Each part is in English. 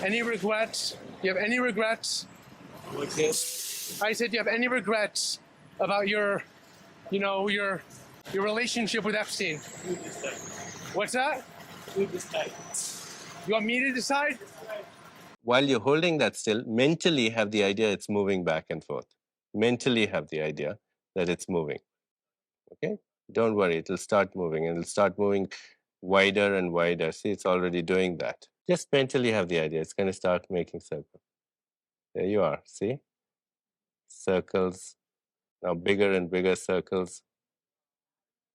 Any regrets? Do you have any regrets? What's this? I said, do you have any regrets about your relationship with Epstein? You decide. What's that? You decide. You want me to decide? While you're holding that still, mentally have the idea it's moving back and forth. Mentally have the idea that it's moving. Okay? Don't worry, it'll start moving, and it'll start moving wider and wider. See, it's already doing that. Just mentally have the idea. It's going to start making circles. There you are. See? Circles. Now bigger and bigger circles.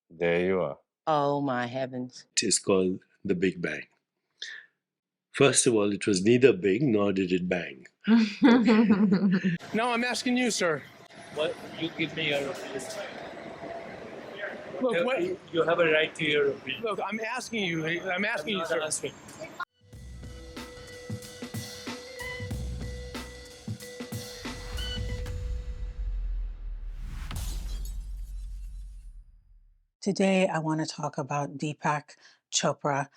There you are. Oh my heavens. It is called the Big Bang. First of all, it was neither big nor did it bang. No, I'm asking you, sir. What? You give me your opinion. Look, what, You have a right to your opinion. look, I'm asking you. I'm asking you, sir. Asking. Today, I want to talk about Deepak Chopra.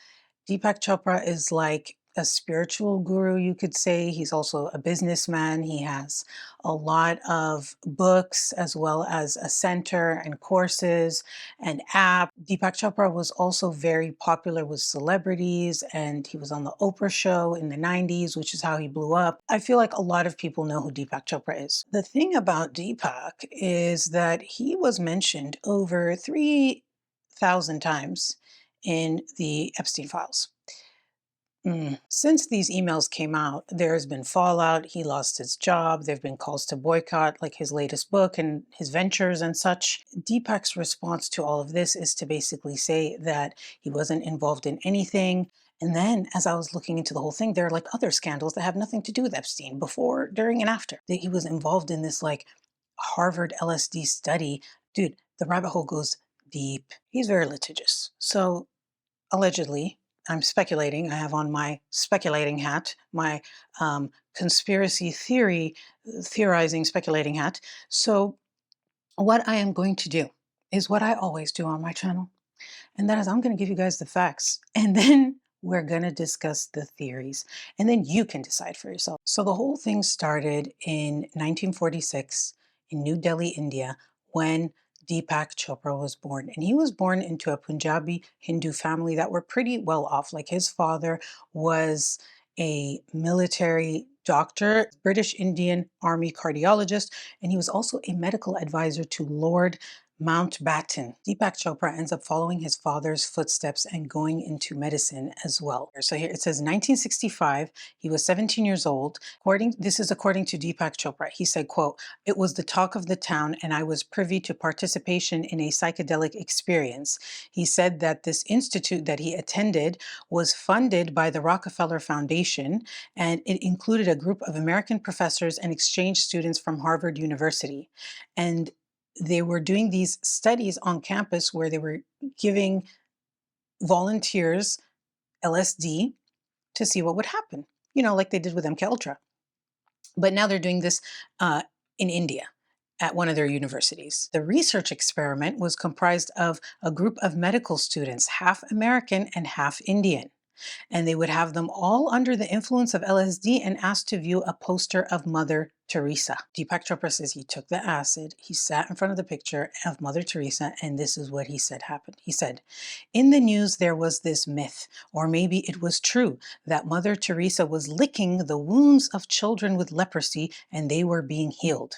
Deepak Chopra is like a spiritual guru, you could say. He's also a businessman. He has a lot of books as well as a center and courses and app. Deepak Chopra was also very popular with celebrities, and he was on the Oprah show in the 90s, which is how he blew up. I feel like a lot of people know who Deepak Chopra is. The thing about Deepak is that he was mentioned over 3,000 times in the Epstein files. Since these emails came out, there has been fallout. He lost his job. There have been calls to boycott, like his latest book and his ventures and such. Deepak's response to all of this is to basically say that he wasn't involved in anything. And then, as I was looking into the whole thing, there are like other scandals that have nothing to do with Epstein before, during, and after. That he was involved in this like Harvard LSD study. Dude, the rabbit hole goes deep. He's very litigious. So, allegedly, I'm speculating. I have on my speculating hat, my conspiracy theorizing speculating hat. So what I am going to do is what I always do on my channel. And that is I'm going to give you guys the facts. And then we're going to discuss the theories. And then you can decide for yourself. So the whole thing started in 1946 in New Delhi, India, when Deepak Chopra was born. And he was born into a Punjabi Hindu family that were pretty well off. Like his father was a military doctor, British Indian Army cardiologist, and he was also a medical advisor to Lord Mountbatten. Deepak Chopra ends up following his father's footsteps and going into medicine as well. So here it says 1965, he was 17 years old. This is according to Deepak Chopra. He said, quote, "It was the talk of the town and I was privy to participation in a psychedelic experience." He said that this institute that he attended was funded by the Rockefeller Foundation, and it included a group of American professors and exchange students from Harvard University. And they were doing these studies on campus where they were giving volunteers LSD to see what would happen, like they did with MK Ultra. But now they're doing this in India at one of their universities. The research experiment was comprised of a group of medical students, half American and half Indian. And they would have them all under the influence of LSD and asked to view a poster of Mother Teresa. Deepak Chopra says he took the acid, he sat in front of the picture of Mother Teresa, and this is what he said happened. He said, "In the news there was this myth, or maybe it was true, that Mother Teresa was licking the wounds of children with leprosy and they were being healed."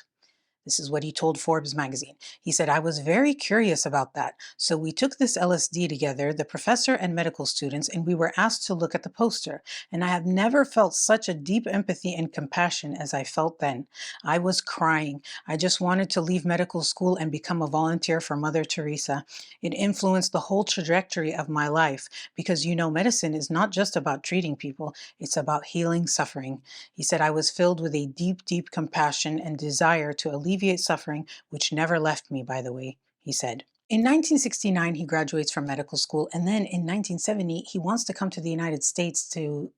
This is what he told Forbes magazine. He said, "I was very curious about that. So we took this LSD together, the professor and medical students, and we were asked to look at the poster. And I have never felt such a deep empathy and compassion as I felt then. I was crying. I just wanted to leave medical school and become a volunteer for Mother Teresa. It influenced the whole trajectory of my life because, medicine is not just about treating people, it's about healing suffering." He said, "I was filled with a deep, deep compassion and desire to alleviate suffering, which never left me, by the way," he said. In 1969, he graduates from medical school, and then in 1970, he wants to come to the United States to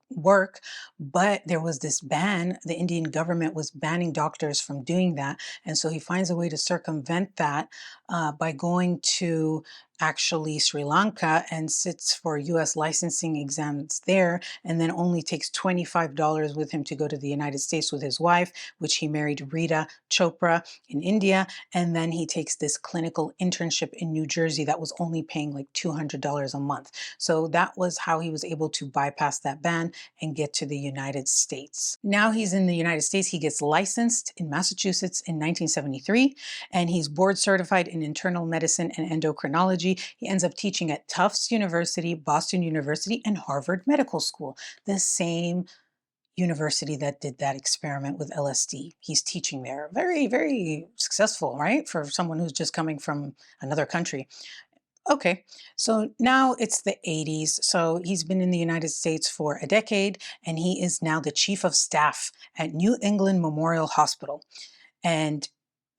work, but there was this ban. The Indian government was banning doctors from doing that, and so he finds a way to circumvent that by going to actually Sri Lanka and sits for US licensing exams there, and then only takes $25 with him to go to the United States with his wife, which he married Rita Chopra in India. And then he takes this clinical internship in New Jersey that was only paying like $200 a month. So that was how he was able to bypass that ban and get to the United States. Now he's in the United States. He gets licensed in Massachusetts in 1973, and he's board certified in internal medicine and endocrinology. He ends up teaching at Tufts University, Boston University, and Harvard Medical School, the same university that did that experiment with LSD. He's teaching there. Very, very successful, right? For someone who's just coming from another country. Okay, so now it's the 80s. So he's been in the United States for a decade, and he is now the chief of staff at New England Memorial Hospital. And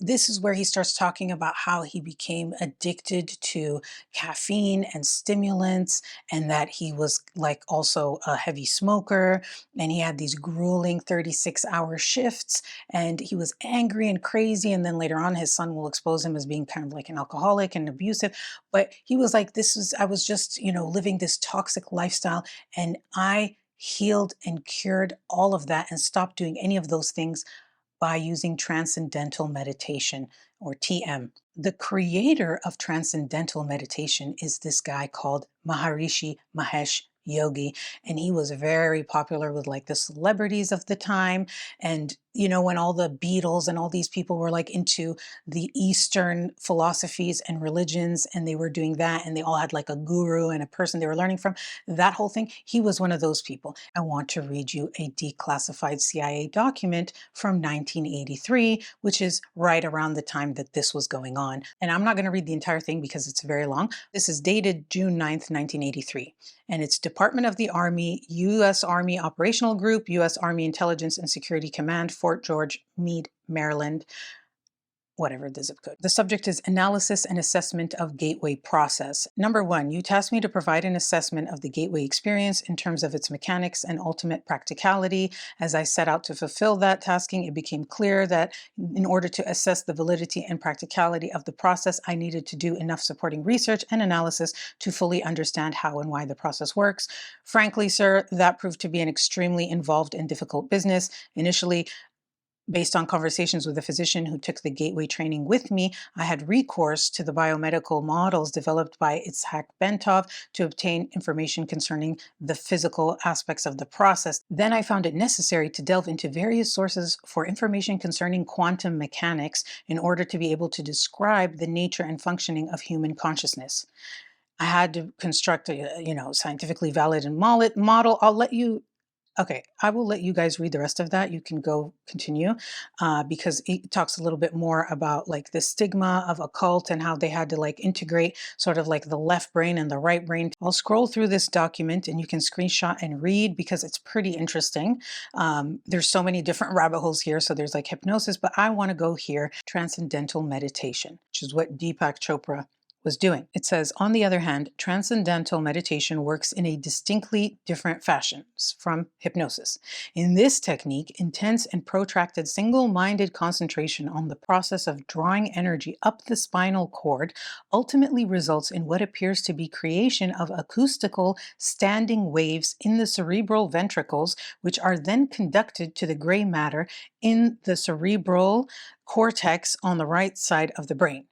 this is where he starts talking about how he became addicted to caffeine and stimulants, and that he was like also a heavy smoker, and he had these grueling 36-hour shifts, and he was angry and crazy. And then later on, his son will expose him as being kind of like an alcoholic and abusive. But he was like, I was just, living this toxic lifestyle, and I healed and cured all of that and stopped doing any of those things by using transcendental meditation, or TM. The creator of transcendental meditation is this guy called Maharishi Mahesh Yogi, and he was very popular with like the celebrities of the time. And when all the Beatles and all these people were like into the Eastern philosophies and religions, and they were doing that, and they all had like a guru and a person they were learning from, that whole thing, he was one of those people. I want to read you a declassified CIA document from 1983, which is right around the time that this was going on. And I'm not going to read the entire thing because it's very long. This is dated June 9th, 1983. And it's Department of the Army, U.S. Army Operational Group, U.S. Army Intelligence and Security Command, Fort George, Meade, Maryland, whatever the zip code. The subject is analysis and assessment of gateway process. Number 1, you tasked me to provide an assessment of the gateway experience in terms of its mechanics and ultimate practicality. As I set out to fulfill that tasking, it became clear that in order to assess the validity and practicality of the process, I needed to do enough supporting research and analysis to fully understand how and why the process works. Frankly, sir, that proved to be an extremely involved and difficult business. Initially, based on conversations with a physician who took the gateway training with me, I had recourse to the biomedical models developed by Itzhak Bentov to obtain information concerning the physical aspects of the process. Then I found it necessary to delve into various sources for information concerning quantum mechanics in order to be able to describe the nature and functioning of human consciousness. I had to construct a scientifically valid and model. Okay, I will let you guys read the rest of that. You can go continue because it talks a little bit more about like the stigma of occult and how they had to like integrate sort of like the left brain and the right brain. I'll scroll through this document and you can screenshot and read because it's pretty interesting. There's so many different rabbit holes here. So there's like hypnosis, but I want to go here, transcendental meditation, which is what Deepak Chopra was doing. It says, on the other hand, transcendental meditation works in a distinctly different fashion from hypnosis. In this technique, intense and protracted single-minded concentration on the process of drawing energy up the spinal cord ultimately results in what appears to be creation of acoustical standing waves in the cerebral ventricles, which are then conducted to the gray matter in the cerebral cortex on the right side of the brain.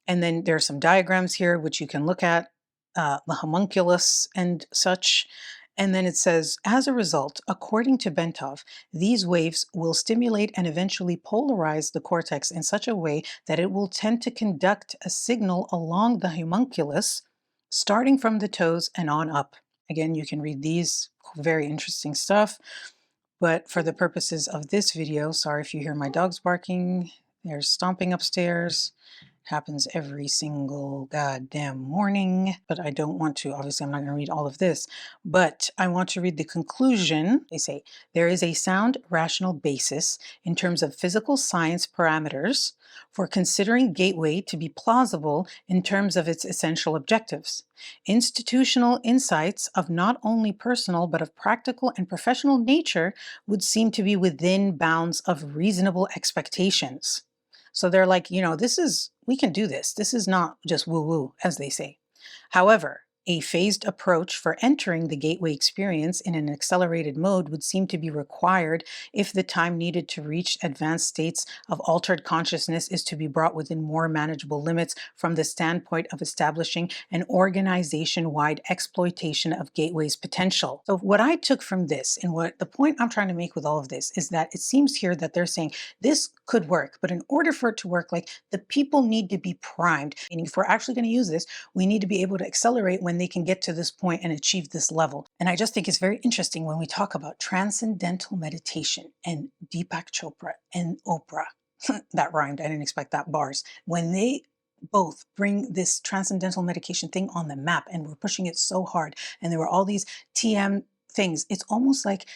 And then there's some diagrams here, which you can look at, the homunculus and such. And then it says, as a result, according to Bentov, these waves will stimulate and eventually polarize the cortex in such a way that it will tend to conduct a signal along the homunculus, starting from the toes and on up. Again, you can read these, very interesting stuff. But for the purposes of this video, sorry if you hear my dogs barking, they're stomping upstairs. Happens every single goddamn morning, but I don't want to. Obviously, I'm not going to read all of this, but I want to read the conclusion. They say, there is a sound, rational basis in terms of physical science parameters for considering gateway to be plausible in terms of its essential objectives. Institutional insights of not only personal but of practical and professional nature would seem to be within bounds of reasonable expectations. So they're like, we can do this. This is not just woo-woo, as they say. However, a phased approach for entering the gateway experience in an accelerated mode would seem to be required if the time needed to reach advanced states of altered consciousness is to be brought within more manageable limits from the standpoint of establishing an organization-wide exploitation of gateway's potential. So what I took from this, and what the point I'm trying to make with all of this, is that it seems here that they're saying this could work, but in order for it to work, like, the people need to be primed. Meaning, if we're actually going to use this, we need to be able to accelerate when they can get to this point and achieve this level. And I just think it's very interesting when we talk about transcendental meditation and Deepak Chopra and Oprah. That rhymed. I didn't expect that, bars. When they both bring this transcendental medication thing on the map and we're pushing it so hard, and there were all these TM things, it's almost like,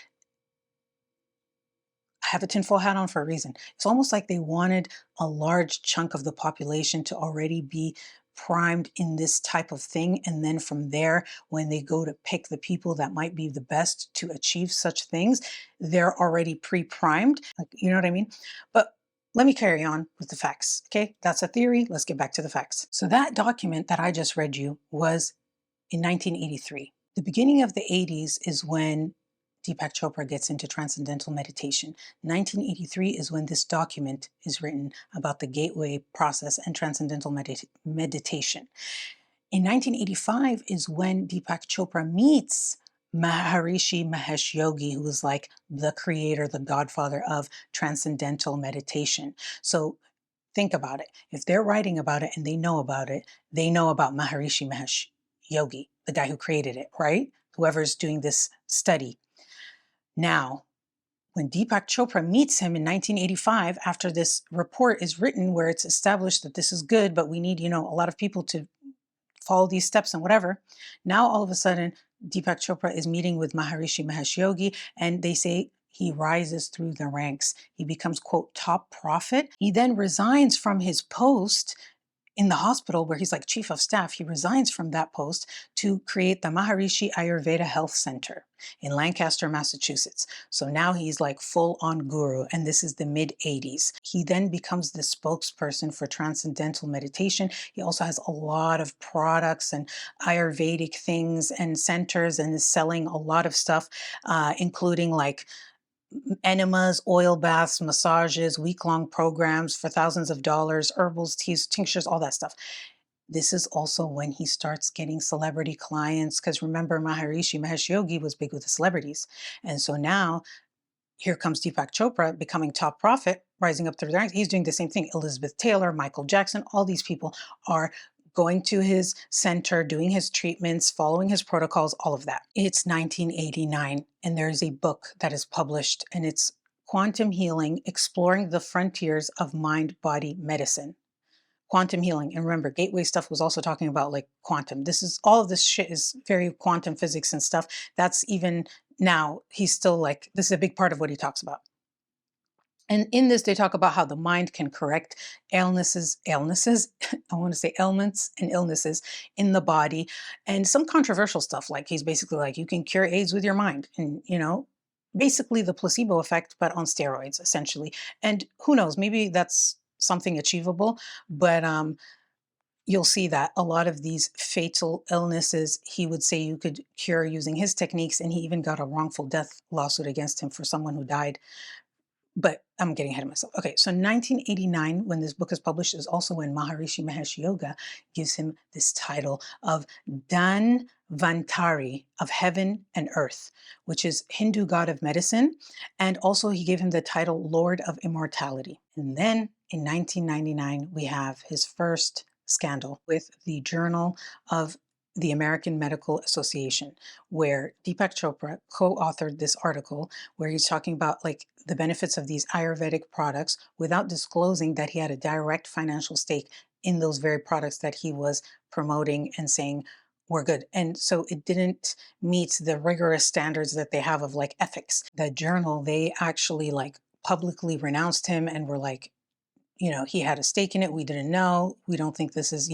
I have a tinfoil hat on for a reason. It's almost like they wanted a large chunk of the population to already be primed in this type of thing. And then from there, when they go to pick the people that might be the best to achieve such things, they're already pre-primed. Like, you know what I mean? But let me carry on with the facts. Okay, that's a theory. Let's get back to the facts. So that document that I just read you was in 1983. The beginning of the 80s is when Deepak Chopra gets into transcendental meditation. 1983 is when this document is written about the gateway process and transcendental meditation. In 1985 is when Deepak Chopra meets Maharishi Mahesh Yogi, who was like the creator, the godfather of transcendental meditation. So think about it. If they're writing about it and they know about it, they know about Maharishi Mahesh Yogi, the guy who created it, right? Whoever's doing this study. Now, when Deepak Chopra meets him in 1985, after this report is written where it's established that this is good, but we need, a lot of people to follow these steps and whatever. Now, all of a sudden, Deepak Chopra is meeting with Maharishi Mahesh Yogi, and they say he rises through the ranks. He becomes, quote, top prophet. He then resigns from his post in the hospital where he's like chief of staff. He resigns from that post to create the Maharishi Ayurveda Health Center in Lancaster, Massachusetts. So now he's like full on guru, and this is the mid 80s. He then becomes the spokesperson for transcendental meditation. He also has a lot of products and Ayurvedic things and centers, and is selling a lot of stuff, including like enemas, oil baths, massages, week-long programs for thousands of dollars, herbals, teas, tinctures, all that stuff. This is also when he starts getting celebrity clients, because remember, Maharishi Mahesh Yogi was big with the celebrities. And so now here comes Deepak Chopra becoming top prophet, rising up through the ranks. He's doing the same thing. Elizabeth Taylor, Michael Jackson, all these people are going to his center, doing his treatments, following his protocols, all of that. It's 1989, and there's a book that is published, and it's Quantum Healing, Exploring the Frontiers of Mind-Body Medicine. Quantum healing. And remember, gateway stuff was also talking about like quantum. All of this shit is very quantum physics and stuff. That's even now, he's still like, this is a big part of what he talks about. And in this, they talk about how the mind can correct illnesses, I want to say ailments and illnesses in the body, and some controversial stuff. Like he's basically like, you can cure AIDS with your mind, and basically the placebo effect, but on steroids, essentially. And who knows, maybe that's something achievable, but you'll see that a lot of these fatal illnesses, he would say you could cure using his techniques, and he even got a wrongful death lawsuit against him for someone who died. But I'm getting ahead of myself. Okay, so 1989, when this book is published, is also when Maharishi Mahesh Yoga gives him this title of Dhanvantari, of heaven and earth, which is Hindu god of medicine. And also he gave him the title Lord of Immortality. And then in 1999, we have his first scandal with the Journal of the American Medical Association, where Deepak Chopra co-authored this article where he's talking about like the benefits of these Ayurvedic products without disclosing that he had a direct financial stake in those very products that he was promoting and saying were good. And so it didn't meet the rigorous standards that they have of like ethics. The journal, they actually like publicly renounced him and were like, he had a stake in it. We didn't know. We don't think this is,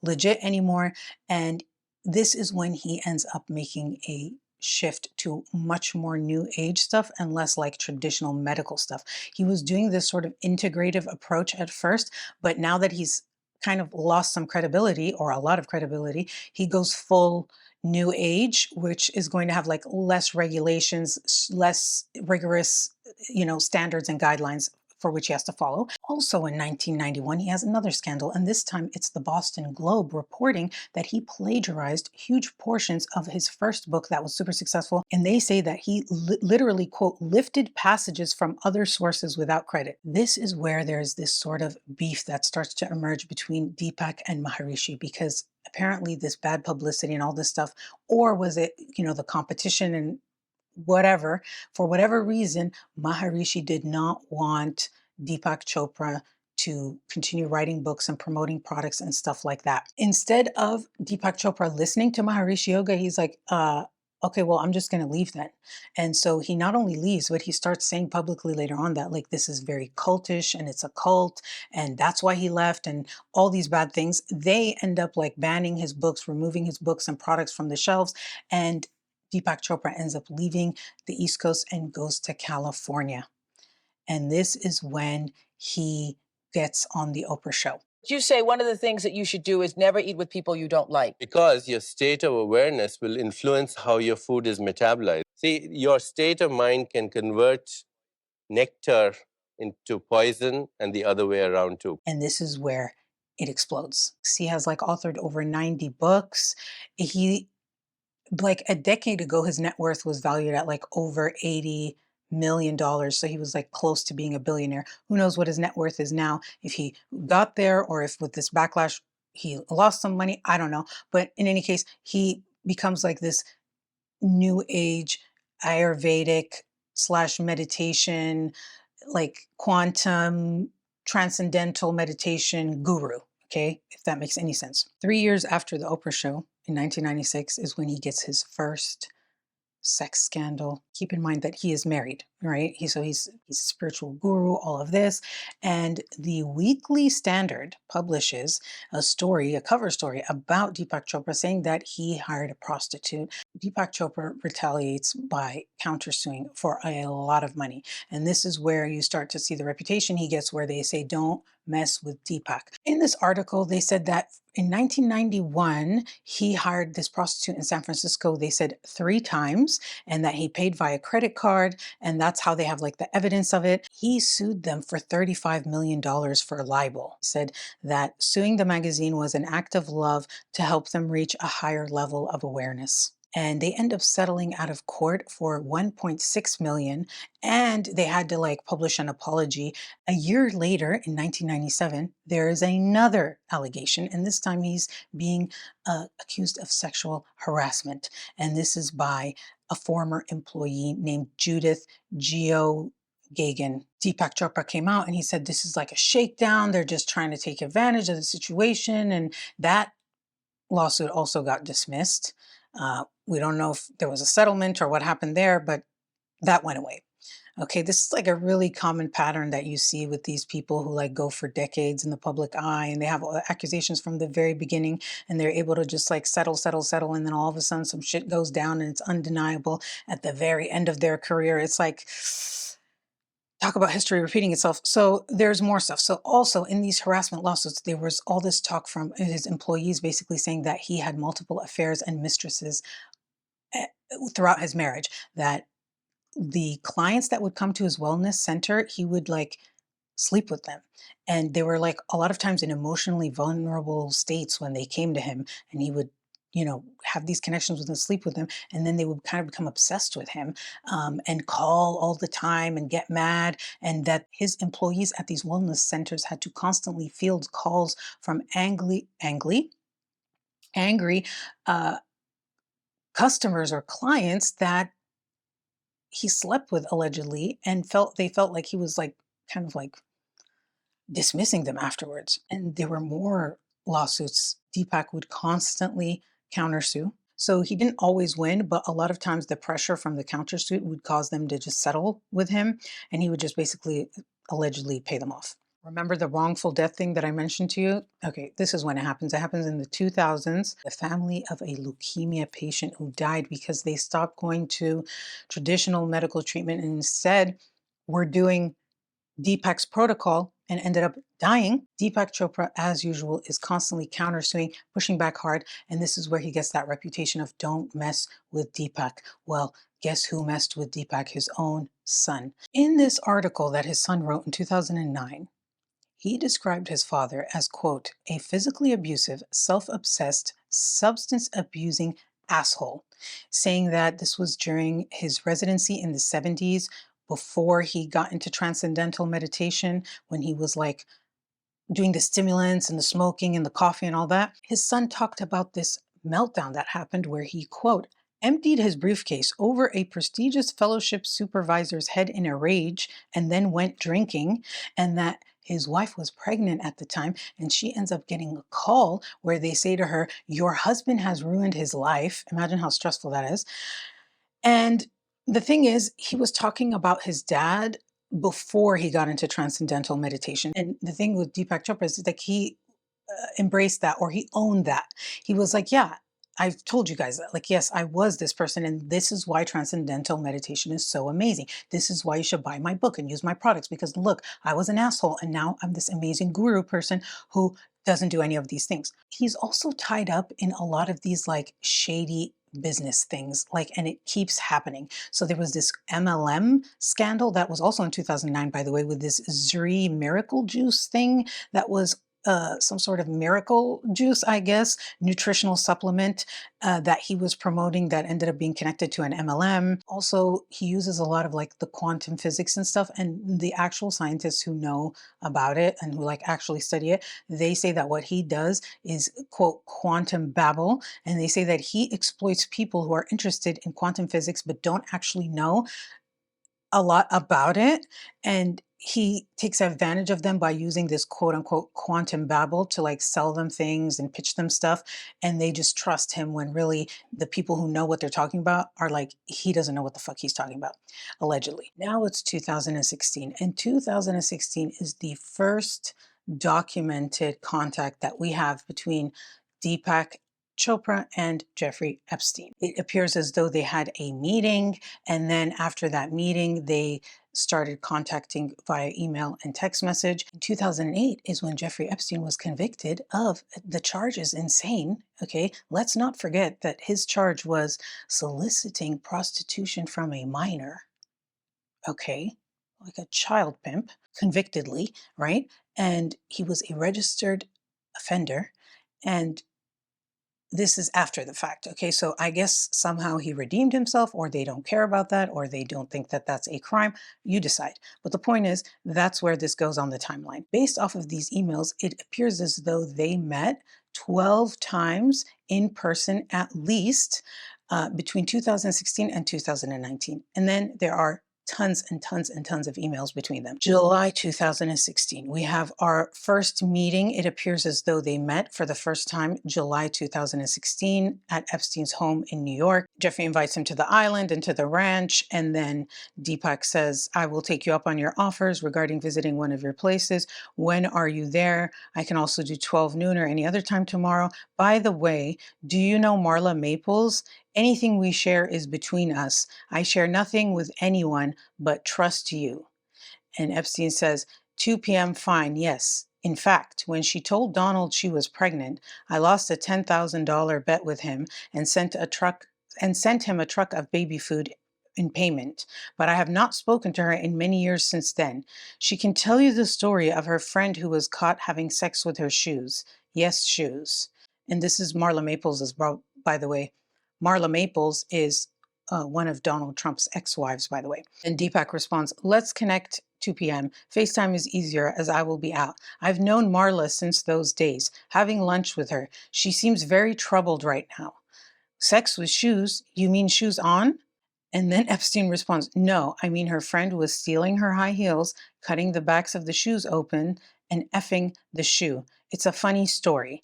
legit anymore. And this is when he ends up making a shift to much more new age stuff and less like traditional medical stuff. He was doing this sort of integrative approach at first, but now that he's kind of lost some credibility or a lot of credibility, he goes full new age, which is going to have like less regulations, less rigorous, standards and guidelines for which he has to follow. Also in 1991, he has another scandal, and this time it's the Boston Globe reporting that he plagiarized huge portions of his first book that was super successful. And they say that he literally, quote, lifted passages from other sources without credit. This is where there's this sort of beef that starts to emerge between Deepak and Maharishi, because apparently this bad publicity and all this stuff, or was it, the competition and whatever, for whatever reason, Maharishi did not want Deepak Chopra to continue writing books and promoting products and stuff like that. Instead of Deepak Chopra listening to Maharishi Yoga, he's like, okay, well, I'm just going to leave then. And so he not only leaves, but he starts saying publicly later on that like this is very cultish and it's a cult and that's why he left and all these bad things. They end up like banning his books, removing his books and products from the shelves. And Deepak Chopra ends up leaving the East Coast and goes to California. And this is when he gets on the Oprah show. You say one of the things that you should do is never eat with people you don't like. Because your state of awareness will influence how your food is metabolized. See, your state of mind can convert nectar into poison and the other way around too. And this is where it explodes. He has like authored over 90 books. He, like a decade ago, his net worth was valued at like over $80 million. So he was like close to being a billionaire. Who knows what his net worth is now, if he got there or if with this backlash he lost some money. I don't know. But in any case, he becomes like this new age Ayurvedic / meditation, like quantum transcendental meditation guru. Okay, if that makes any sense. 3 years after the Oprah show in 1996 is when he gets his first sex scandal. Keep in mind that he is married, right? He's a spiritual guru, all of this. And the Weekly Standard publishes a cover story about Deepak Chopra saying that he hired a prostitute. Deepak Chopra retaliates by countersuing for a lot of money. And this is where you start to see the reputation he gets, where they say, don't mess with Deepak. In this article, they said that in 1991, he hired this prostitute in San Francisco, they said 3 times, and that he paid via credit card. And that's how they have like the evidence of it. He sued them for $35 million for libel. He said that suing the magazine was an act of love to help them reach a higher level of awareness. And they end up settling out of court for $1.6 million. And they had to like publish an apology. A year later, in 1997, there is another allegation. And this time he's being accused of sexual harassment. And this is by a former employee named Judith Geogagan. Deepak Chopra came out and he said, this is like a shakedown. They're just trying to take advantage of the situation. And that lawsuit also got dismissed. We don't know if there was a settlement or what happened there, but that went away. Okay, this is like a really common pattern that you see with these people who like go for decades in the public eye and they have accusations from the very beginning and they're able to just like settle. And then all of a sudden some shit goes down and it's undeniable at the very end of their career. It's like, talk about history repeating itself. So there's more stuff. So also in these harassment lawsuits, there was all this talk from his employees basically saying that he had multiple affairs and mistresses throughout his marriage, that the clients that would come to his wellness center, he would like sleep with them. And they were like a lot of times in emotionally vulnerable states when they came to him, and he would have these connections with them, sleep with them, and then they would kind of become obsessed with him and call all the time and get mad. And that his employees at these wellness centers had to constantly field calls from angry customers or clients that he slept with allegedly, and they felt like he was like kind of like dismissing them afterwards. And there were more lawsuits. Deepak would constantly countersue. So he didn't always win, but a lot of times the pressure from the countersuit would cause them to just settle with him, and he would just basically allegedly pay them off. Remember the wrongful death thing that I mentioned to you? Okay, this is when it happens. It happens in the 2000s. The family of a leukemia patient who died because they stopped going to traditional medical treatment and instead were doing Deepak's protocol, and ended up dying. Deepak Chopra, as usual, is constantly countersuing, pushing back hard, and this is where he gets that reputation of don't mess with Deepak. Well, guess who messed with Deepak? His own son. In this article that his son wrote in 2009, he described his father as, quote, a physically abusive, self-obsessed, substance-abusing asshole, saying that this was during his residency in the 70s, before he got into transcendental meditation, when he was like doing the stimulants and the smoking and the coffee and all that. His son talked about this meltdown that happened where he, quote, emptied his briefcase over a prestigious fellowship supervisor's head in a rage and then went drinking, and that his wife was pregnant at the time, and she ends up getting a call where they say to her, your husband has ruined his life. Imagine how stressful that is. And the thing is, he was talking about his dad before he got into transcendental meditation. And the thing with Deepak Chopra is like he embraced that, or he owned that. He was like, yeah, I've told you guys that. Like, yes, I was this person, and this is why transcendental meditation is so amazing. This is why you should buy my book and use my products, because look, I was an asshole, and now I'm this amazing guru person who doesn't do any of these things. He's also tied up in a lot of these like shady business things, like, and it keeps happening. So there was this MLM scandal that was also in 2009, by the way, with this Zri miracle juice thing that was some sort of miracle juice, I guess, nutritional supplement that he was promoting that ended up being connected to an MLM. Also, he uses a lot of like the quantum physics and stuff, and the actual scientists who know about it and who like actually study it, they say that what he does is, quote, quantum babble, and they say that he exploits people who are interested in quantum physics but don't actually know a lot about it, and he takes advantage of them by using this quote unquote quantum babble to like sell them things and pitch them stuff, and they just trust him when really the people who know what they're talking about are like, he doesn't know what the fuck he's talking about, allegedly. Now it's 2016, and 2016 is the first documented contact that we have between Deepak Chopra and Jeffrey Epstein. It appears as though they had a meeting, and then after that meeting, they started contacting via email and text message. In 2008 is when Jeffrey Epstein was convicted of the charge is insane. Okay, let's not forget that his charge was soliciting prostitution from a minor. Okay, like a child pimp, convictedly, right? And he was a registered offender, and this is after the fact. Okay, so I guess somehow he redeemed himself, or they don't care about that, or they don't think that that's a crime. You decide. But the point is, that's where this goes on the timeline. Based off of these emails, it appears as though they met 12 times in person at least between 2016 and 2019. And then there are tons and tons and tons of emails between them. July 2016, we have our first meeting. It appears as though they met for the first time July 2016 at Epstein's home in New York. Jeffrey invites him to the island and to the ranch, and then Deepak says, I will take you up on your offers regarding visiting one of your places. When are you there? I can also do 12 noon or any other time tomorrow. By the way, do you know Marla Maples? Anything we share is between us. I share nothing with anyone but trust you. And Epstein says, 2 p.m. fine, yes. In fact, when she told Donald she was pregnant, I lost a $10,000 bet with him and sent him a truck of baby food in payment. But I have not spoken to her in many years since then. She can tell you the story of her friend who was caught having sex with her shoes. Yes, shoes. And this is Marla Maples, by the way. Marla Maples is one of Donald Trump's ex-wives, by the way. And Deepak responds, let's connect 2 p.m. FaceTime is easier as I will be out. I've known Marla since those days, having lunch with her. She seems very troubled right now. Sex with shoes? You mean shoes on? And then Epstein responds, no, I mean her friend was stealing her high heels, cutting the backs of the shoes open, and effing the shoe. It's a funny story.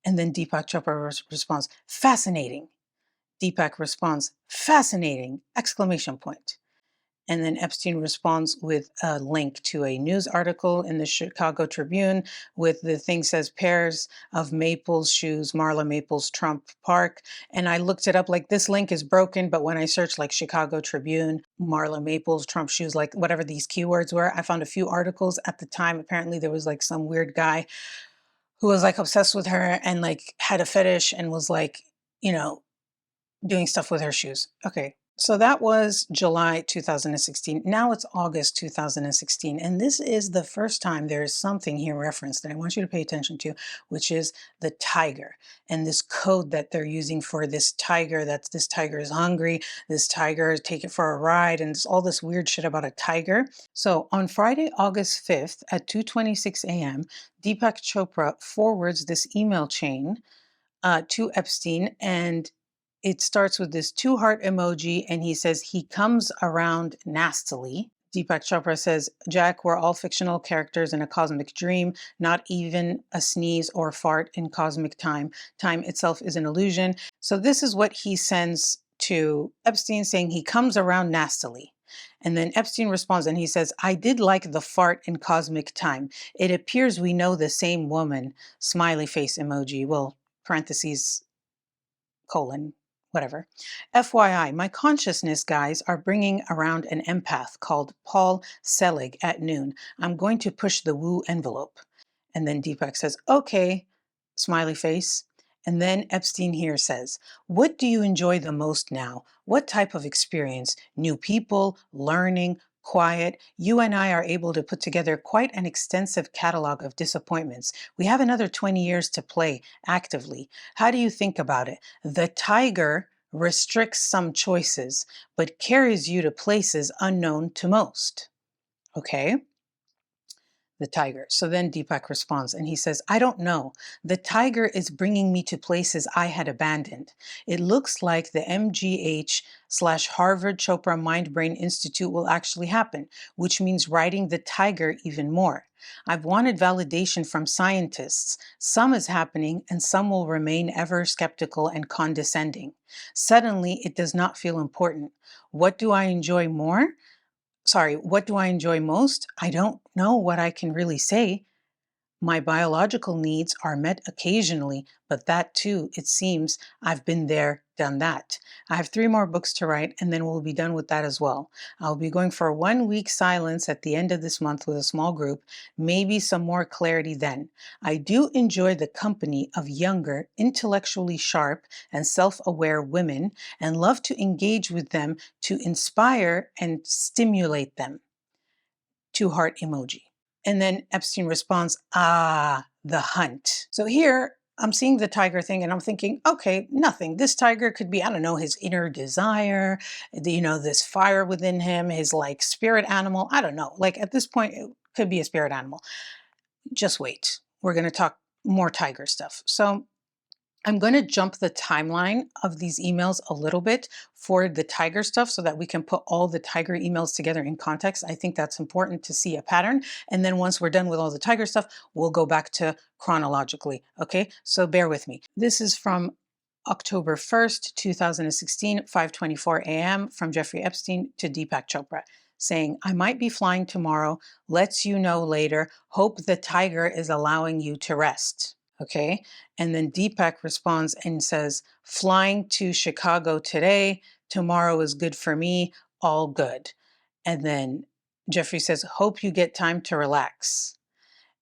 And then Deepak Chopra responds, fascinating. Deepak responds, fascinating, exclamation point. And then Epstein responds with a link to a news article in the Chicago Tribune with the thing says pairs of Maples shoes, Marla Maples, Trump Park. And I looked it up, like this link is broken, but when I searched like Chicago Tribune, Marla Maples, Trump shoes, like whatever these keywords were, I found a few articles at the time. Apparently there was like some weird guy who was like obsessed with her and like had a fetish and was like, you know, doing stuff with her shoes. Okay. So that was July 2016. Now it's August 2016. And this is the first time there is something here referenced that I want you to pay attention to, which is the tiger and this code that they're using for this tiger, that this tiger is hungry, this tiger, take it for a ride, and all this weird shit about a tiger. So on Friday, August 5th at 2:26 a.m., Deepak Chopra forwards this email chain to Epstein, and it starts with this two heart emoji, and he says he comes around nastily. Deepak Chopra says, Jack, we're all fictional characters in a cosmic dream, not even a sneeze or fart in cosmic time. Time itself is an illusion. So this is what he sends to Epstein, saying he comes around nastily. And then Epstein responds and he says, I did like the fart in cosmic time. It appears we know the same woman. Smiley face emoji. Well, parentheses, colon, whatever. FYI, my consciousness guys are bringing around an empath called Paul Selig at noon. I'm going to push the woo envelope. And then Deepak says, okay, smiley face. And then Epstein here says, what do you enjoy the most now? What type of experience? New people, learning, quiet. You and I are able to put together quite an extensive catalog of disappointments. We have another 20 years to play actively. How do you think about it? The tiger restricts some choices, but carries you to places unknown to most. Okay? The tiger. So then Deepak responds and he says, I don't know. The tiger is bringing me to places I had abandoned. It looks like the MGH/Harvard Chopra Mind Brain Institute will actually happen, which means riding the tiger even more. I've wanted validation from scientists. Some is happening and some will remain ever skeptical and condescending. Suddenly, it does not feel important. What do I enjoy more? What do I enjoy most? I don't know what I can really say. My biological needs are met occasionally, but that too, it seems, I've been there, done that. I have 3 more books to write, and then we'll be done with that as well. I'll be going for a 1-week silence at the end of this month with a small group, maybe some more clarity then. I do enjoy the company of younger, intellectually sharp, and self-aware women, and love to engage with them to inspire and stimulate them. 2 heart emoji. And then Epstein responds, the hunt. So here I'm seeing the tiger thing and I'm thinking, okay, nothing. This tiger could be, I don't know, his inner desire, this fire within him, his like spirit animal. I don't know. Like at this point, it could be a spirit animal. Just wait. We're going to talk more tiger stuff. So I'm going to jump the timeline of these emails a little bit for the tiger stuff so that we can put all the tiger emails together in context. I think that's important to see a pattern. And then once we're done with all the tiger stuff, we'll go back to chronologically. Okay, so bear with me. This is from October 1st, 2016, 5:24 a.m. from Jeffrey Epstein to Deepak Chopra, saying, I might be flying tomorrow. Lets you know later. Hope the tiger is allowing you to rest. Okay. And then Deepak responds and says, flying to Chicago today. Tomorrow is good for me. All good. And then Jeffrey says, hope you get time to relax.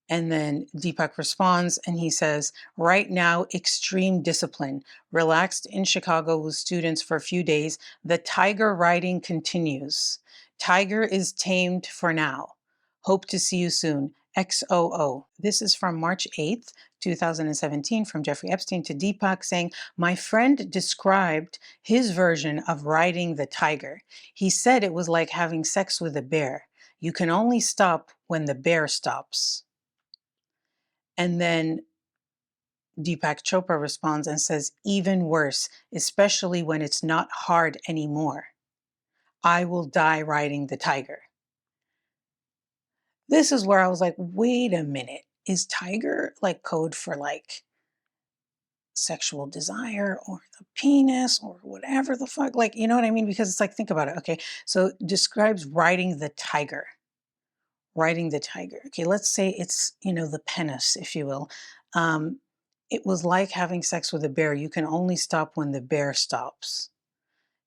And then Deepak responds and he says, right now, extreme discipline. Relaxed in Chicago with students for a few days. The tiger riding continues. Tiger is tamed for now. Hope to see you soon. XOO. This is from March 8th, 2017, from Jeffrey Epstein to Deepak, saying, my friend described his version of riding the tiger. He said it was like having sex with a bear. You can only stop when the bear stops. And then Deepak Chopra responds and says, even worse, especially when it's not hard anymore. I will die riding the tiger. This is where I was like, wait a minute. Is tiger like code for like sexual desire or the penis or whatever the fuck, like, you know what I mean? Because it's like, think about it. Okay. So describes riding the tiger. Riding the tiger. Okay, let's say it's, the penis, if you will. Um, it was like having sex with a bear. You can only stop when the bear stops.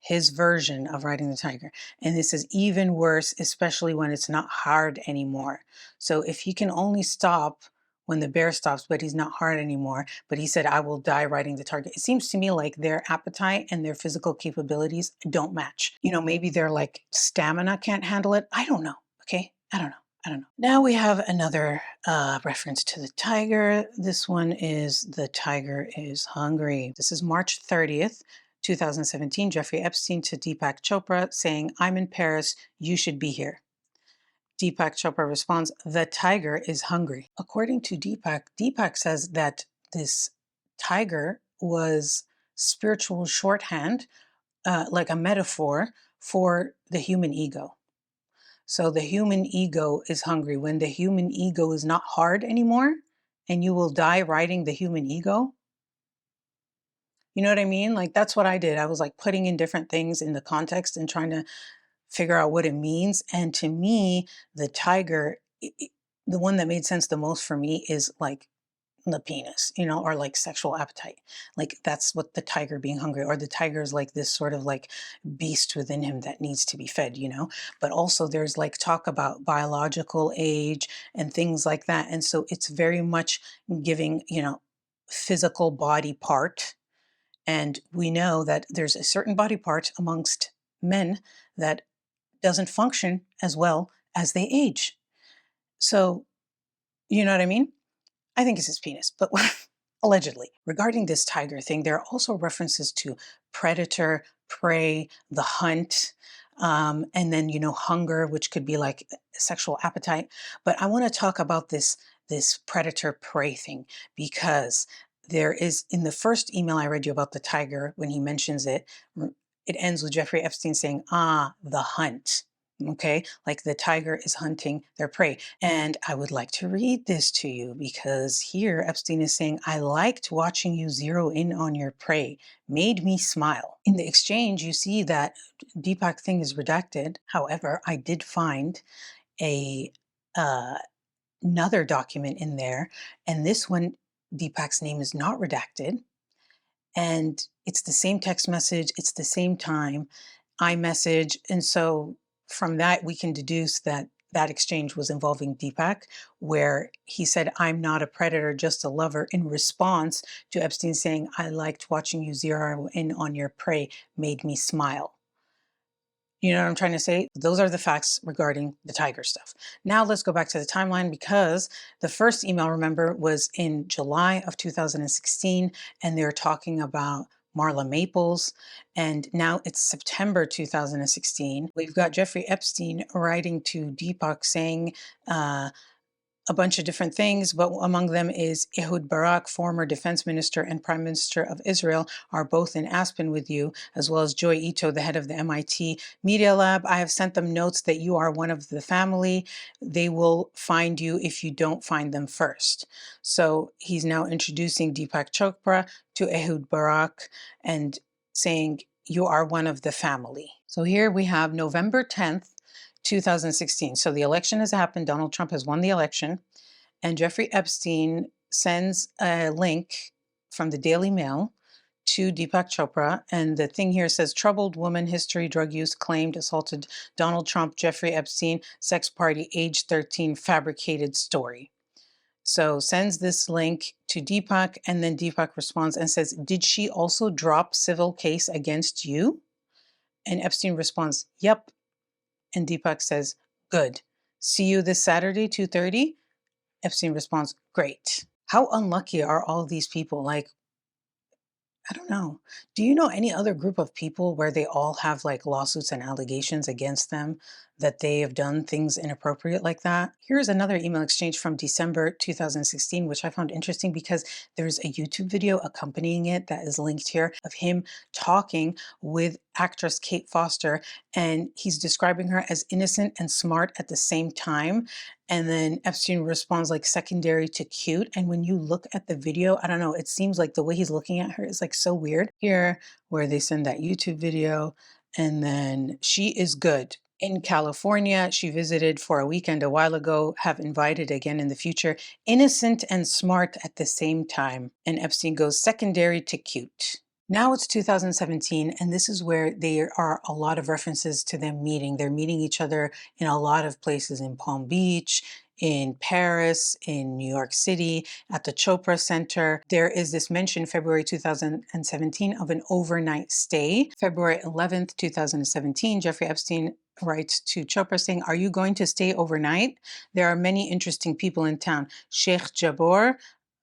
His version of riding the tiger. And this is even worse, especially when it's not hard anymore. So if he can only stop when the bear stops, but he's not hard anymore, but he said, I will die riding the target. It seems to me like their appetite and their physical capabilities don't match. Maybe their like stamina can't handle it. I don't know. Okay. I don't know. Now we have another reference to the tiger. This one is the tiger is hungry. This is March 30th, 2017. Jeffrey Epstein to Deepak Chopra saying, I'm in Paris. You should be here. Deepak Chopra responds, the tiger is hungry. According to Deepak, Deepak says that this tiger was spiritual shorthand, like a metaphor for the human ego. So the human ego is hungry. When the human ego is not hard anymore, and you will die riding the human ego. You know what I mean? Like, that's what I did. I was like putting in different things in the context and trying to figure out what it means. And to me, the tiger, the one that made sense the most for me is like the penis, or like sexual appetite. Like that's what the tiger being hungry, or the tiger is like this sort of like beast within him that needs to be fed, But also there's like talk about biological age and things like that. And so it's very much giving, physical body part. And we know that there's a certain body part amongst men that doesn't function as well as they age. So, you know what I mean? I think it's his penis, but allegedly. Regarding this tiger thing, there are also references to predator, prey, the hunt, and then, hunger, which could be like sexual appetite. But I want to talk about this predator prey thing, because there is, in the first email I read you about the tiger, when he mentions it, it ends with Jeffrey Epstein saying, the hunt. Okay, like the tiger is hunting their prey. And I would like to read this to you, because here Epstein is saying, I liked watching you zero in on your prey, made me smile. In the exchange, you see that Deepak thing is redacted. However, I did find a another document in there, and this one, Deepak's name is not redacted. And it's the same text message, it's the same time, iMessage. And so from that, we can deduce that that exchange was involving Deepak, where he said, I'm not a predator, just a lover, in response to Epstein saying, I liked watching you zero in on your prey, made me smile. You know what I'm trying to say? Those are the facts regarding the tiger stuff. Now let's go back to the timeline, because the first email, remember, was in July of 2016, and they're talking about Marla Maples. And now it's September 2016. We've got Jeffrey Epstein writing to Deepak saying, a bunch of different things, but among them is Ehud Barak, former defense minister and prime minister of Israel, are both in Aspen with you, as well as Joy Ito, the head of the MIT Media Lab. I have sent them notes that you are one of the family. They will find you if you don't find them first. So he's now introducing Deepak Chopra to Ehud Barak and saying, you are one of the family. So here we have November 10th, 2016. So the election has happened. Donald Trump has won the election. And Jeffrey Epstein sends a link from the Daily Mail to Deepak Chopra. And the thing here says, troubled woman, history, drug use, claimed assaulted Donald Trump, Jeffrey Epstein, sex party, age 13, fabricated story. So sends this link to Deepak, and then Deepak responds and says, did she also drop civil case against you? And Epstein responds, yep. And Deepak says, good. See you this Saturday, 2:30? Epstein responds, great. How unlucky are all these people? Like, I don't know. Do you know any other group of people where they all have like lawsuits and allegations against them that they have done things inappropriate like that. Here's another email exchange from December 2016, which I found interesting because there's a YouTube video accompanying it that is linked here of him talking with actress Kate Foster, and he's describing her as innocent and smart at the same time. And then Epstein responds like secondary to cute. And when you look at the video, I don't know, it seems like the way he's looking at her is like so weird. Here, where they send that YouTube video, and then she is good. In California, she visited for a weekend a while ago, have invited again in the future, innocent and smart at the same time. And Epstein goes secondary to cute. Now it's 2017, and this is where there are a lot of references to them meeting. They're meeting each other in a lot of places, in Palm Beach, in Paris, in New York City, at the Chopra Center. There is this mention, February 2017, of an overnight stay. February 11th, 2017, Jeffrey Epstein writes to Chopra saying, "Are you going to stay overnight? There are many interesting people in town. Sheikh Jabor,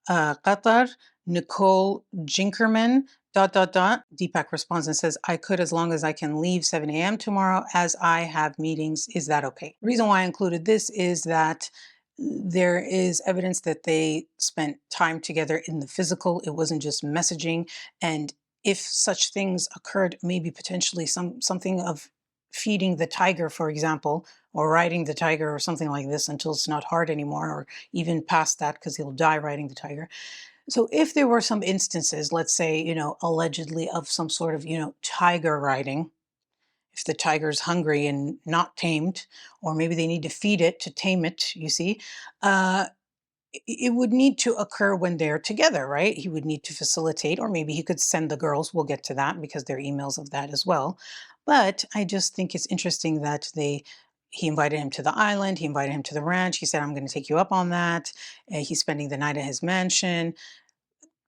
Qatar, Nicole Jinkerman, ... Deepak responds and says, "I could as long as I can leave 7 a.m. tomorrow as I have meetings. Is that okay?" The reason why I included this is that there is evidence that they spent time together in the physical. It wasn't just messaging. And if such things occurred, maybe potentially something of feeding the tiger, for example, or riding the tiger or something like this until it's not hard anymore, or even past that because he'll die riding the tiger. So if there were some instances, let's say, allegedly of some sort of, tiger riding, if the tiger's hungry and not tamed, or maybe they need to feed it to tame it, you see, uh, it would need to occur when they're together, right? He would need to facilitate, or maybe he could send the girls. We'll get to that because there are emails of that as well. But I just think it's interesting that he invited him to the island. He invited him to the ranch. He said, "I'm going to take you up on that." He's spending the night at his mansion.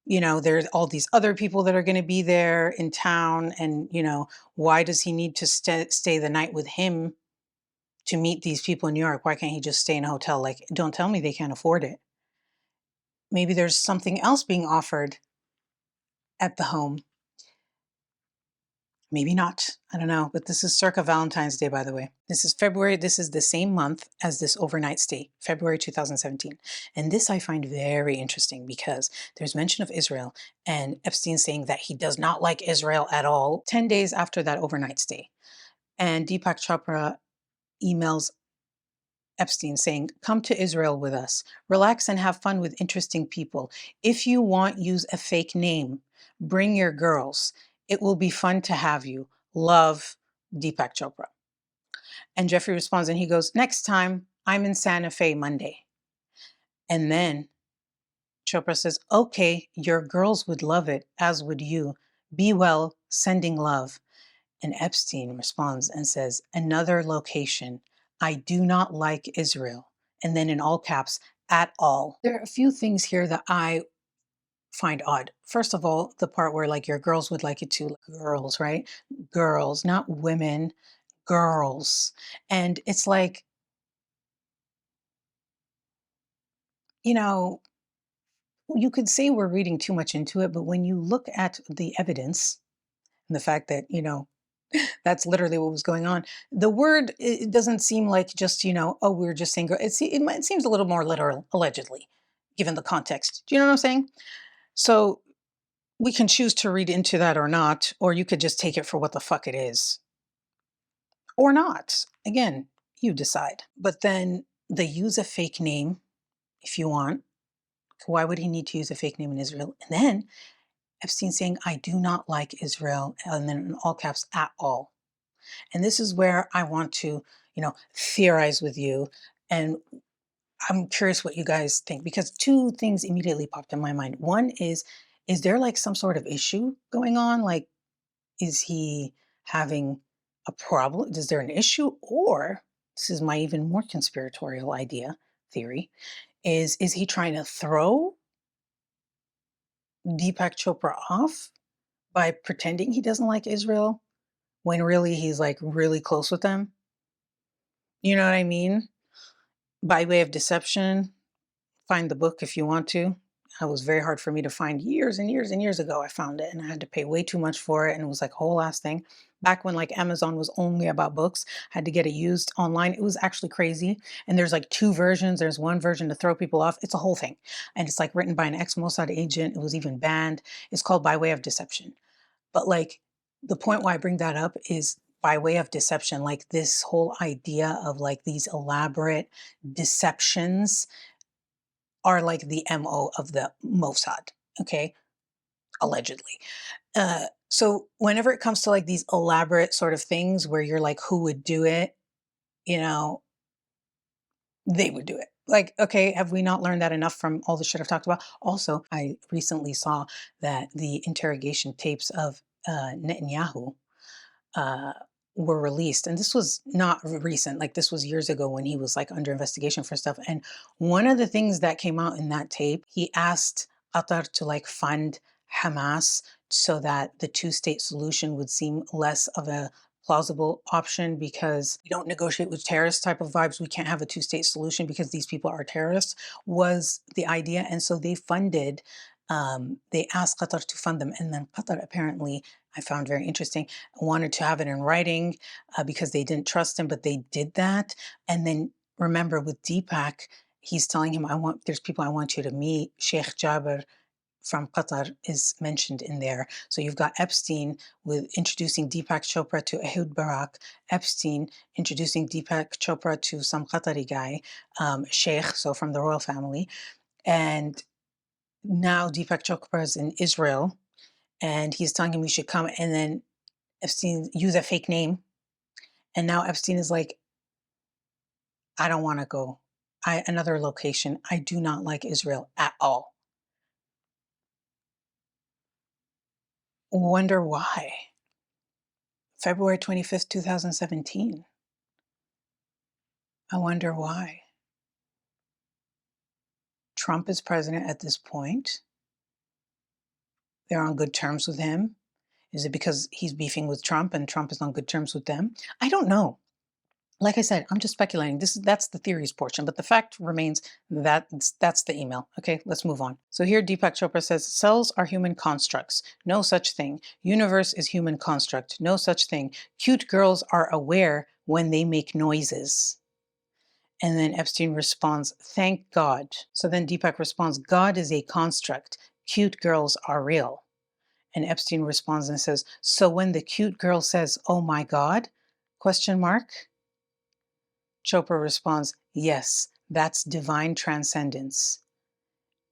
There's all these other people that are going to be there in town. And, why does he need to stay the night with him to meet these people in New York? Why can't he just stay in a hotel? Like, don't tell me they can't afford it. Maybe there's something else being offered at the home. Maybe not. I don't know. But this is circa Valentine's Day, by the way. This is February. This is the same month as this overnight stay, February 2017. And this I find very interesting because there's mention of Israel and Epstein saying that he does not like Israel at all 10 days after that overnight stay. And Deepak Chopra emails Epstein saying, "Come to Israel with us. Relax and have fun with interesting people. If you want, use a fake name. Bring your girls. It will be fun to have you. Love, Deepak Chopra." And Jeffrey responds and he goes, "Next time, I'm in Santa Fe Monday." And then Chopra says, "Okay, your girls would love it, as would you. Be well, sending love." And Epstein responds and says, "Another location. I do not like Israel." And then in all caps, "at all." There are a few things here that I find odd. First of all, the part where like your girls would like it too. Girls, right? Girls, not women, girls. And it's like, you know, you could say we're reading too much into it, but when you look at the evidence and the fact that, that's literally what was going on. The word, it doesn't seem like just, oh, we're just saying, it seems a little more literal, allegedly, given the context. Do you know what I'm saying? So we can choose to read into that or not, or you could just take it for what the fuck it is. Or not. Again, you decide. But then they use a fake name if you want. Why would he need to use a fake name in Israel? And then Epstein saying, "I do not like Israel," and then in all caps, "at all." And this is where I want to, theorize with you. And I'm curious what you guys think, because two things immediately popped in my mind. One is there like some sort of issue going on? Like, is he having a problem? Is there an issue? Or this is my even more conspiratorial theory, is he trying to throw Deepak Chopra off by pretending he doesn't like Israel when really he's like really close with them? You know what I mean? By way of deception. Find the book if you want to. It was very hard for me to find years and years and years ago. I found it and I had to pay way too much for it. And it was like a whole ass thing. Back when like Amazon was only about books, I had to get it used online. It was actually crazy. And there's like two versions. There's one version to throw people off. It's a whole thing. And it's like written by an ex-Mossad agent. It was even banned. It's called By Way of Deception. But like the point why I bring that up is by way of deception, like this whole idea of like these elaborate deceptions are like the MO of the Mossad, okay? Allegedly. So whenever it comes to like these elaborate sort of things where you're like, who would do it? You know, they would do it. Like, okay, have we not learned that enough from all the shit I've talked about? Also, I recently saw that the interrogation tapes of Netanyahu uh, were released. And this was not recent, like this was years ago when he was like under investigation for stuff. And one of the things that came out in that tape, he asked Qatar to like fund Hamas so that the two-state solution would seem less of a plausible option because we don't negotiate with terrorist type of vibes. We can't have a two-state solution because these people are terrorists was the idea. And so they funded, they asked Qatar to fund them. And then Qatar apparently, I found very interesting, wanted to have it in writing because they didn't trust him, but they did that. And then remember with Deepak, he's telling him, there's people I want you to meet. Sheikh Jabir from Qatar is mentioned in there. So you've got Epstein with introducing Deepak Chopra to Ehud Barak, Epstein introducing Deepak Chopra to some Qatari guy, Sheikh, so from the royal family. And now Deepak Chopra is in Israel and he's telling him we should come. And then Epstein use a fake name. And now Epstein is like, I don't want to go. Another location. I do not like Israel at all. Wonder why. February 25th, 2017. I wonder why. Trump is president at this point. They're on good terms with him. Is it because he's beefing with Trump and Trump is on good terms with them? I don't know. Like I said, I'm just speculating. That's the theories portion, but the fact remains that that's the email. Okay, let's move on. So here Deepak Chopra says, cells are human constructs. No such thing. Universe is human construct. No such thing. Cute girls are aware when they make noises. And then Epstein responds, thank God. So then Deepak responds, God is a construct. Cute girls are real. And Epstein responds and says, so when the cute girl says, oh my God, question mark? Chopra responds, yes, that's divine transcendence.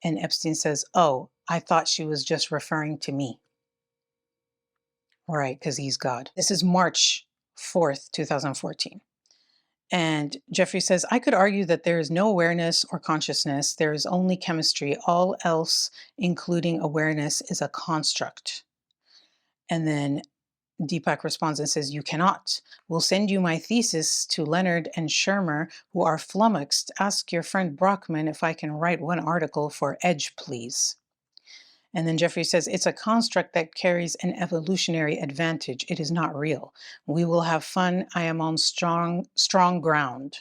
And Epstein says, oh, I thought she was just referring to me. Right, because he's God. This is March 4th, 2014. And Jeffrey says, I could argue that there is no awareness or consciousness. There is only chemistry. All else, including awareness, is a construct. And then Deepak responds and says, you cannot. We'll send you my thesis to Leonard and Shermer, who are flummoxed. Ask your friend Brockman if I can write one article for Edge, please. And then Jeffrey says, it's a construct that carries an evolutionary advantage. It is not real. We will have fun. I am on strong ground.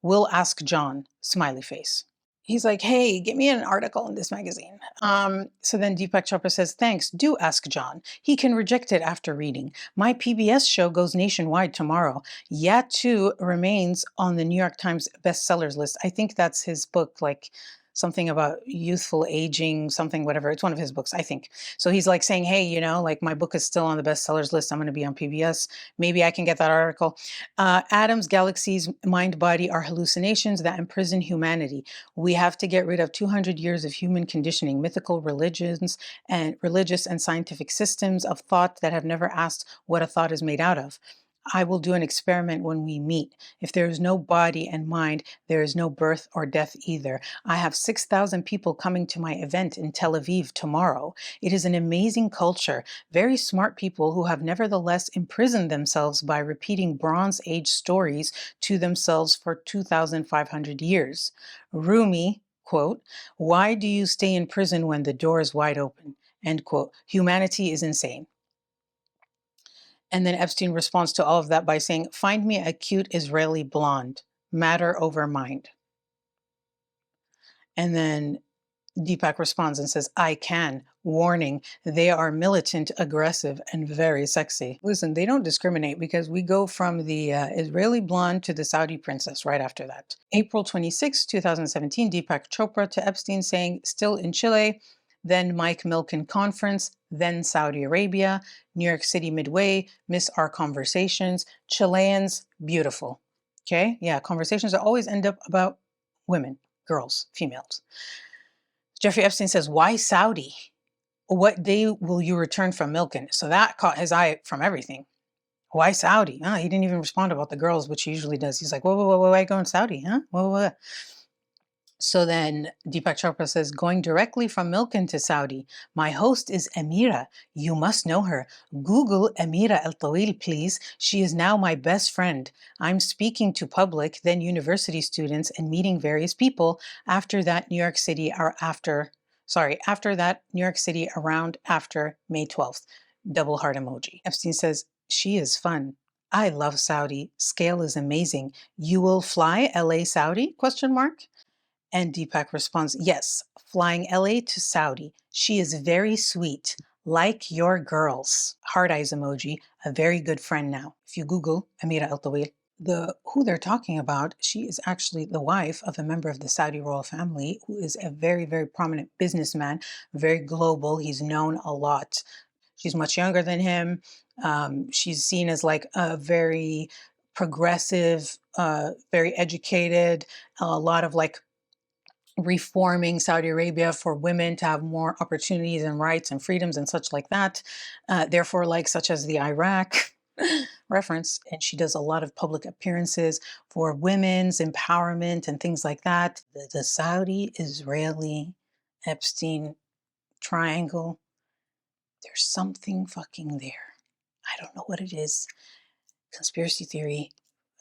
We'll ask John, smiley face. He's like, hey, get me an article in this magazine. So then Deepak Chopra says, thanks, do ask John. He can reject it after reading. My PBS show goes nationwide tomorrow. Yatu remains on the New York Times bestsellers list. I think that's his book, like something about youthful aging, something, whatever. It's one of his books, I think. So he's like saying, hey, you know, like my book is still on the bestsellers list. I'm going to be on PBS. Maybe I can get that article. Atoms, galaxies, mind, body are hallucinations that imprison humanity. We have to get rid of 200 years of human conditioning, mythical religions and religious and scientific systems of thought that have never asked what a thought is made out of. I will do an experiment when we meet. If there is no body and mind, there is no birth or death either. I have 6,000 people coming to my event in Tel Aviv tomorrow. It is an amazing culture, very smart people who have nevertheless imprisoned themselves by repeating Bronze Age stories to themselves for 2,500 years. Rumi, quote, why do you stay in prison when the door is wide open? End quote. Humanity is insane. And then Epstein responds to all of that by saying, find me a cute Israeli blonde, matter over mind. And then Deepak responds and says, I can. Warning, they are militant, aggressive, and very sexy. Listen, they don't discriminate because we go from the Israeli blonde to the Saudi princess right after that. April 26, 2017, Deepak Chopra to Epstein saying, still in Chile, then Mike Milken conference, then Saudi Arabia, New York City midway, miss our conversations, Chileans, beautiful. Okay, yeah, conversations that always end up about women, girls, females. Jeffrey Epstein says, why Saudi? What day will you return from Milken? So that caught his eye from everything. Why Saudi? He didn't even respond about the girls, which he usually does. He's like, whoa, why going Saudi? Huh? Whoa. So then Deepak Chopra says, going directly from Milken to Saudi. My host is Amira. You must know her. Google Amira El Tawil, please. She is now my best friend. I'm speaking to public, then university students, and meeting various people after that New York City after that New York City around after May 12th. Double heart emoji. Epstein says, she is fun. I love Saudi. Scale is amazing. You will fly LA Saudi? Question mark. And Deepak responds, yes, flying LA to Saudi. She is very sweet, like your girls. Heart eyes emoji, a very good friend now. If you Google Amira El Tawil, who they're talking about, she is actually the wife of a member of the Saudi royal family who is a very, very prominent businessman, very global. He's known a lot. She's much younger than him. She's seen as like a very progressive, very educated, a lot of like reforming Saudi Arabia for women to have more opportunities and rights and freedoms and such like that. Therefore, like such as the Iraq reference, and she does a lot of public appearances for women's empowerment and things like that. The Saudi Israeli Epstein triangle, there's something fucking there. I don't know what it is. Conspiracy theory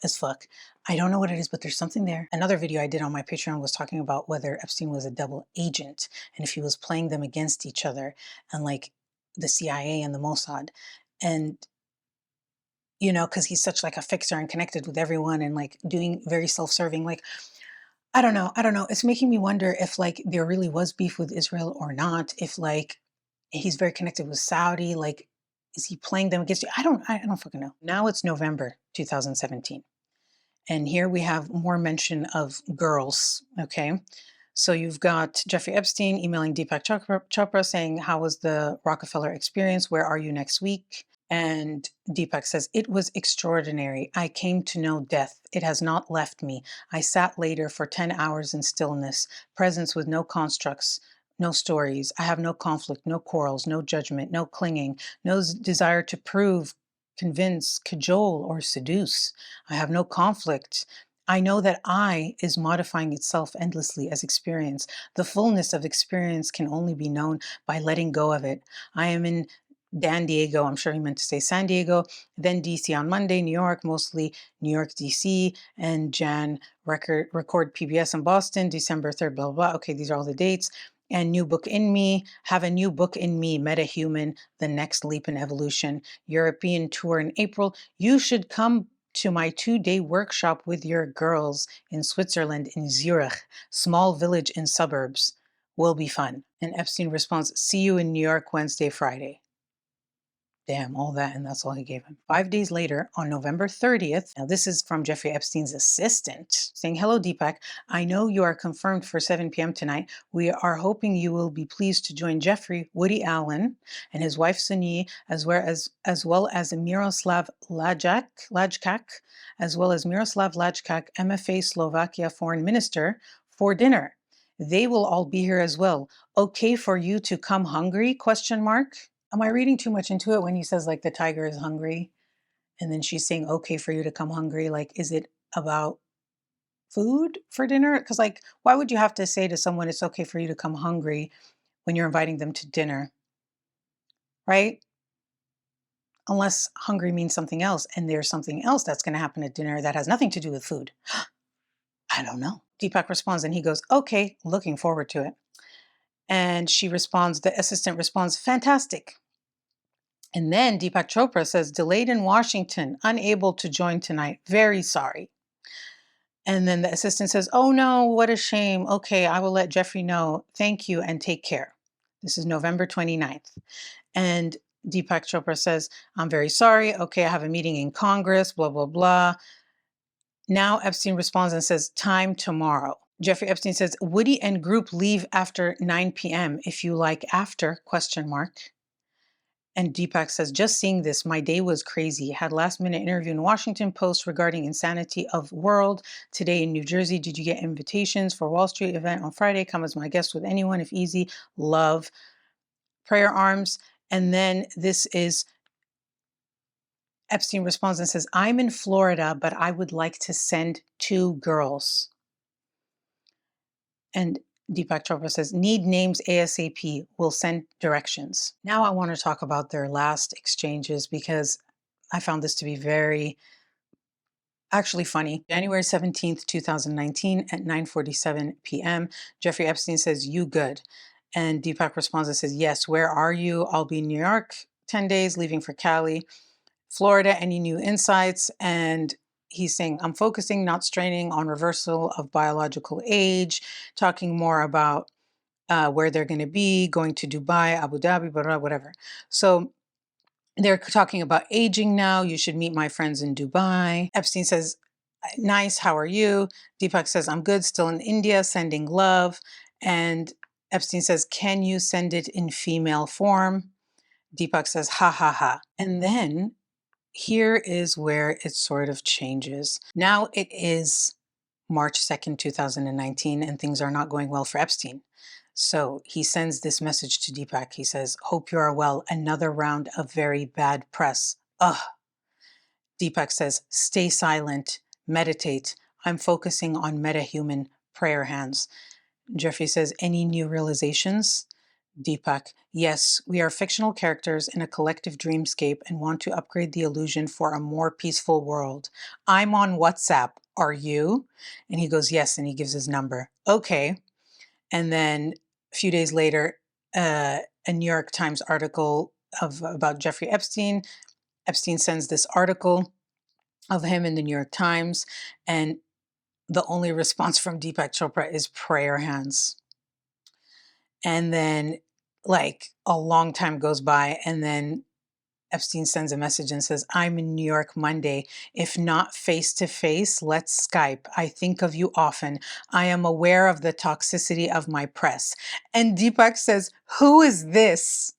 as fuck. I don't know what it is, but there's something there. Another video I did on my Patreon was talking about whether Epstein was a double agent and if he was playing them against each other, and like the CIA and the Mossad. And you know, because he's such like a fixer and connected with everyone and like doing very self-serving, like I don't know. It's making me wonder if like there really was beef with Israel or not. If like he's very connected with Saudi, like is he playing them against you? I don't fucking know. Now it's November 2017. And here we have more mention of girls, okay? So you've got Jeffrey Epstein emailing Deepak Chopra saying, how was the Rockefeller experience? Where are you next week? And Deepak says, it was extraordinary. I came to know death. It has not left me. I sat later for 10 hours in stillness, presence with no constructs, no stories. I have no conflict, no quarrels, no judgment, no clinging, no desire to prove, convince, cajole, or seduce. I have no conflict. I know that I is modifying itself endlessly as experience. The fullness of experience can only be known by letting go of it. I am in Dan Diego, I'm sure he meant to say San Diego, then DC on Monday, New York, mostly New York, DC, and Jan record PBS in Boston, December 3rd, blah, blah, blah. Okay, these are all the dates. And new book in me, have a new book in me, Metahuman, the next leap in evolution, European tour in April. You should come to my 2-day workshop with your girls in Switzerland, in Zurich, small village in suburbs. Will be fun. And Epstein responds, see you in New York Wednesday, Friday. Damn, all that, and that's all he gave him. 5 days later, on November 30th, now this is from Jeffrey Epstein's assistant, saying, hello, Deepak. I know you are confirmed for 7 p.m. tonight. We are hoping you will be pleased to join Jeffrey, Woody Allen, and his wife, Sunyi, as well as Miroslav Lajčák, MFA Slovakia Foreign Minister, for dinner. They will all be here as well. Okay for you to come hungry? Question mark. Am I reading too much into it when he says like the tiger is hungry and then she's saying, okay for you to come hungry? Like, is it about food for dinner? Because like, why would you have to say to someone it's okay for you to come hungry when you're inviting them to dinner? Right? Unless hungry means something else and there's something else that's going to happen at dinner that has nothing to do with food. I don't know. Deepak responds and he goes, okay, looking forward to it. And she responds, the assistant responds, fantastic. And then Deepak Chopra says, delayed in Washington, unable to join tonight. Very sorry. And then the assistant says, oh no, what a shame. Okay, I will let Jeffrey know. Thank you and take care. This is November 29th. And Deepak Chopra says, I'm very sorry. Okay, I have a meeting in Congress, blah, blah, blah. Now Epstein responds and says, time tomorrow. Jeffrey Epstein says, Woody and group leave after 9 p.m. if you like after, question mark. And Deepak says, just seeing this, my day was crazy. Had last minute interview in Washington Post regarding insanity of world. Today in New Jersey, did you get invitations for Wall Street event on Friday? Come as my guest with anyone if easy. Love. Prayer arms. And then this is Epstein responds and says, I'm in Florida, but I would like to send 2 girls. And Deepak Chopra says, need names ASAP, we'll send directions. Now I want to talk about their last exchanges because I found this to be very actually funny. January 17th, 2019 at 9:47 p.m. Jeffrey Epstein says, you good? And Deepak responds and says, yes, where are you? I'll be in New York 10 days, leaving for Cali. Florida, any new insights? And he's saying, I'm focusing, not straining on reversal of biological age, talking more about where they're going to be, going to Dubai, Abu Dhabi, blah, blah, whatever. So they're talking about aging now. You should meet my friends in Dubai. Epstein says, nice, how are you? Deepak says, I'm good, still in India, sending love. And Epstein says, can you send it in female form? Deepak says, ha, ha, ha. And then here is where it sort of changes. Now it is March 2nd, 2019, and things are not going well for Epstein. So he sends this message to Deepak. He says, hope you are well. Another round of very bad press. Ugh. Deepak says, stay silent, meditate. I'm focusing on metahuman prayer hands. Jeffrey says, any new realizations? Deepak, yes, we are fictional characters in a collective dreamscape and want to upgrade the illusion for a more peaceful world. I'm on WhatsApp. Are you? And he goes, yes, and he gives his number. Okay. And then a few days later, a New York Times article about Jeffrey Epstein. Epstein sends this article of him in the New York Times, and the only response from Deepak Chopra is prayer hands. And then like a long time goes by, and then Epstein sends a message and says, I'm in New York Monday. If not face to face, let's Skype. I think of you often. I am aware of the toxicity of my press. And Deepak says, who is this?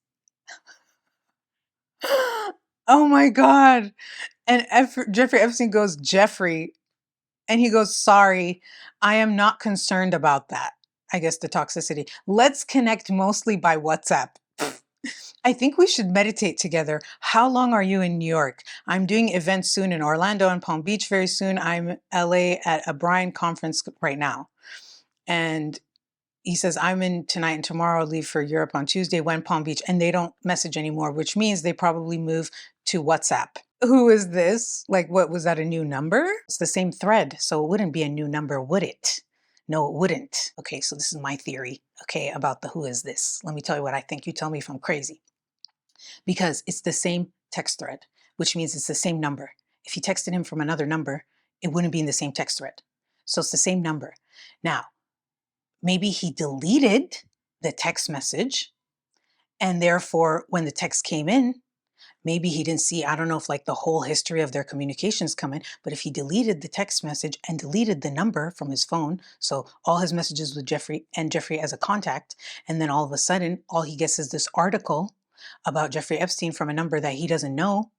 Oh my God. And Jeffrey Epstein goes, Jeffrey. And he goes, sorry, I am not concerned about that. I guess the toxicity. Let's connect mostly by WhatsApp. I think we should meditate together. How long are you in New York? I'm doing events soon in Orlando and Palm Beach very soon. I'm LA at a Brian conference right now. And he says, I'm in tonight and tomorrow, leave for Europe on Tuesday, when Palm Beach. And they don't message anymore, which means they probably move to WhatsApp. Who is this? Like, what was that, a new number? It's the same thread, so it wouldn't be a new number, would it? No, it wouldn't. Okay, so this is my theory, okay, about the who is this. Let me tell you what I think. You tell me if I'm crazy. Because it's the same text thread, which means it's the same number. If you texted him from another number, it wouldn't be in the same text thread. So it's the same number. Now, maybe he deleted the text message, and therefore when the text came in, maybe he didn't see, I don't know if like the whole history of their communications come in, but if he deleted the text message and deleted the number from his phone, so all his messages with Jeffrey and Jeffrey as a contact, and then all of a sudden, all he gets is this article about Jeffrey Epstein from a number that he doesn't know.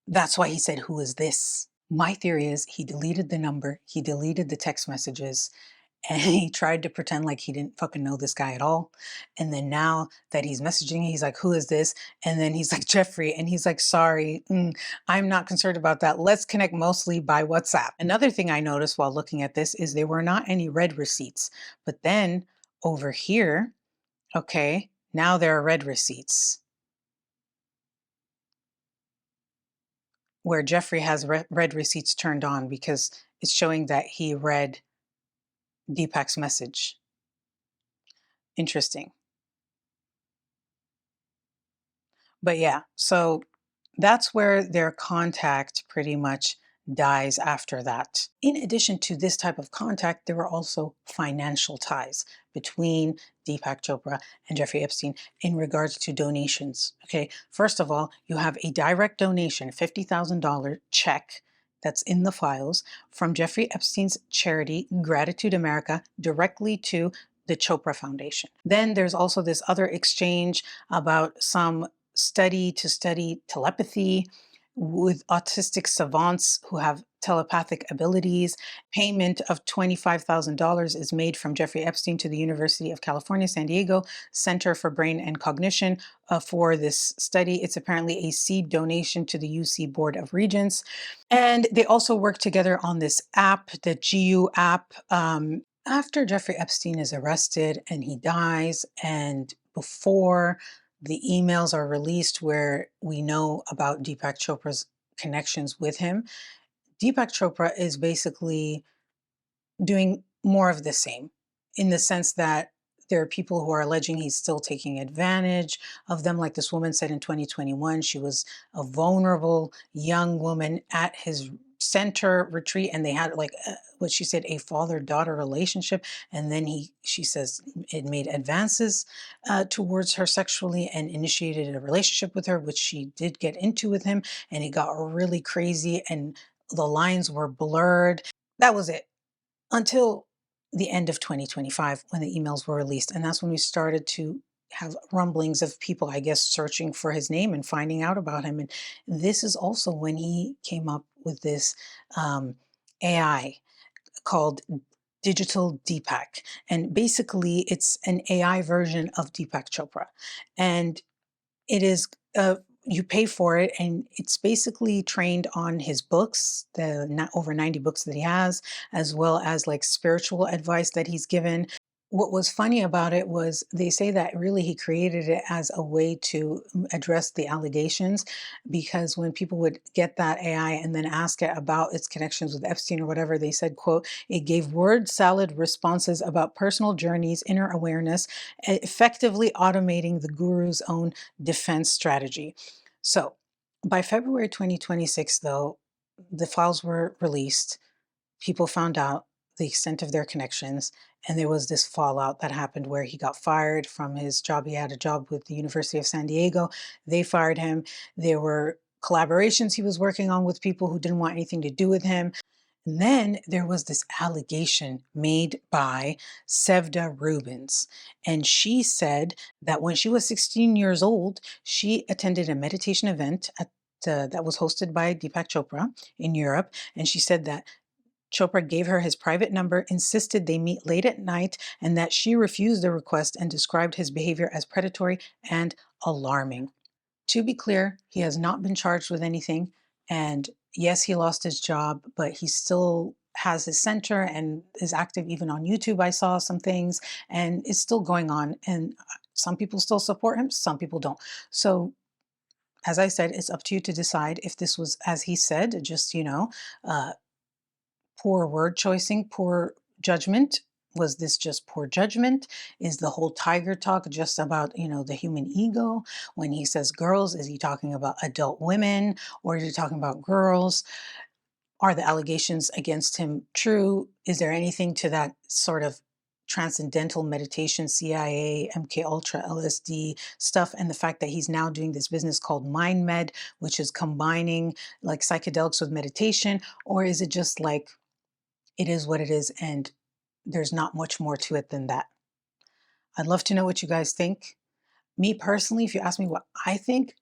That's why he said, who is this? My theory is he deleted the number, he deleted the text messages, and he tried to pretend like he didn't fucking know this guy at all. And then now that he's messaging, he's like, who is this? And then he's like, Jeffrey. And he's like, sorry, I'm not concerned about that. Let's connect mostly by WhatsApp. Another thing I noticed while looking at this is there were not any red receipts. But then over here, okay, now there are red receipts, where Jeffrey has red receipts turned on because it's showing that he read Deepak's message. Interesting. But yeah, so that's where their contact pretty much dies after that. In addition to this type of contact, there were also financial ties between Deepak Chopra and Jeffrey Epstein in regards to donations. Okay, first of all, you have a direct donation, $50,000 check that's in the files from Jeffrey Epstein's charity, Gratitude America, directly to the Chopra Foundation. Then there's also this other exchange about some study to study telepathy with autistic savants who have telepathic abilities. Payment of $25,000 is made from Jeffrey Epstein to the University of California, San Diego Center for Brain and Cognition for this study. It's apparently a seed donation to the UC Board of Regents. And they also work together on this app, the GU app. After Jeffrey Epstein is arrested and he dies, and before the emails are released where we know about Deepak Chopra's connections with him, Deepak Chopra is basically doing more of the same, in the sense that there are people who are alleging he's still taking advantage of them. Like this woman said in 2021, she was a vulnerable young woman at his center retreat, and they had like what she said, a father-daughter relationship. And then she says it made advances towards her sexually and initiated a relationship with her, which she did get into with him. And it got really crazy and the lines were blurred. That was it until the end of 2025 when the emails were released. And that's when we started to have rumblings of people, I guess, searching for his name and finding out about him. And this is also when he came up with this AI called Digital Deepak. And basically, it's an AI version of Deepak Chopra. And it is you pay for it, and it's basically trained on his books, the over 90 books that he has, as well as like spiritual advice that he's given. What was funny about it was they say that really he created it as a way to address the allegations, because when people would get that AI and then ask it about its connections with Epstein or whatever, they said, quote, it gave word salad responses about personal journeys, inner awareness, effectively automating the guru's own defense strategy. So by February 2026, though, the files were released. People found out the extent of their connections, and there was this fallout that happened where he got fired from his job. He had a job with the University of San Diego. They fired him. There were collaborations he was working on with people who didn't want anything to do with him. And then there was this allegation made by Sevda Rubens. And she said that when she was 16 years old, she attended a meditation event that was hosted by Deepak Chopra in Europe. And she said that Chopra gave her his private number, insisted they meet late at night, and that she refused the request and described his behavior as predatory and alarming. To be clear, he has not been charged with anything. And yes, he lost his job, but he still has his center and is active even on YouTube. I saw some things, and it's still going on. And some people still support him, some people don't. So, as I said, it's up to you to decide if this was, as he said, just, poor word choicing, poor judgment. Was this just poor judgment? Is the whole tiger talk just about, the human ego? When he says girls, is he talking about adult women, or is he talking about girls? Are the allegations against him true? Is there anything to that sort of transcendental meditation, CIA, MK Ultra, LSD stuff, and the fact that he's now doing this business called Mind Med, which is combining like psychedelics with meditation? Or is it just like, it is what it is, and there's not much more to it than that? I'd love to know what you guys think. Me personally, if you ask me what I think,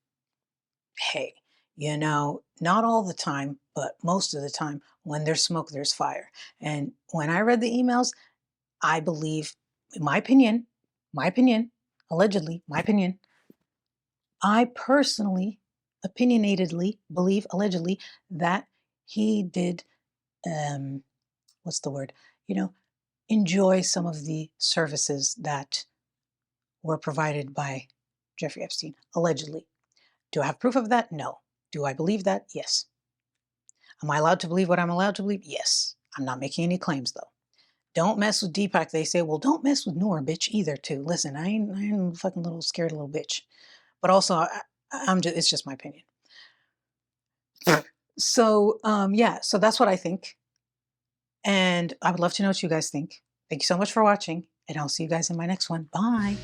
hey, not all the time, but most of the time, when there's smoke, there's fire. And when I read the emails, I believe, in my opinion, allegedly, my opinion, I personally, opinionatedly believe, allegedly, that he did, what's the word? Enjoy some of the services that were provided by Jeffrey Epstein, allegedly. Do I have proof of that? No. Do I believe that? Yes. Am I allowed to believe what I'm allowed to believe? Yes. I'm not making any claims, though. Don't mess with Deepak. They say, well, don't mess with Noor, bitch, either, too. Listen, I ain't a fucking little scared little bitch. But also, it's just my opinion. So, yeah, so that's what I think. And I would love to know what you guys think. Thank you so much for watching, and I'll see you guys in my next one. Bye.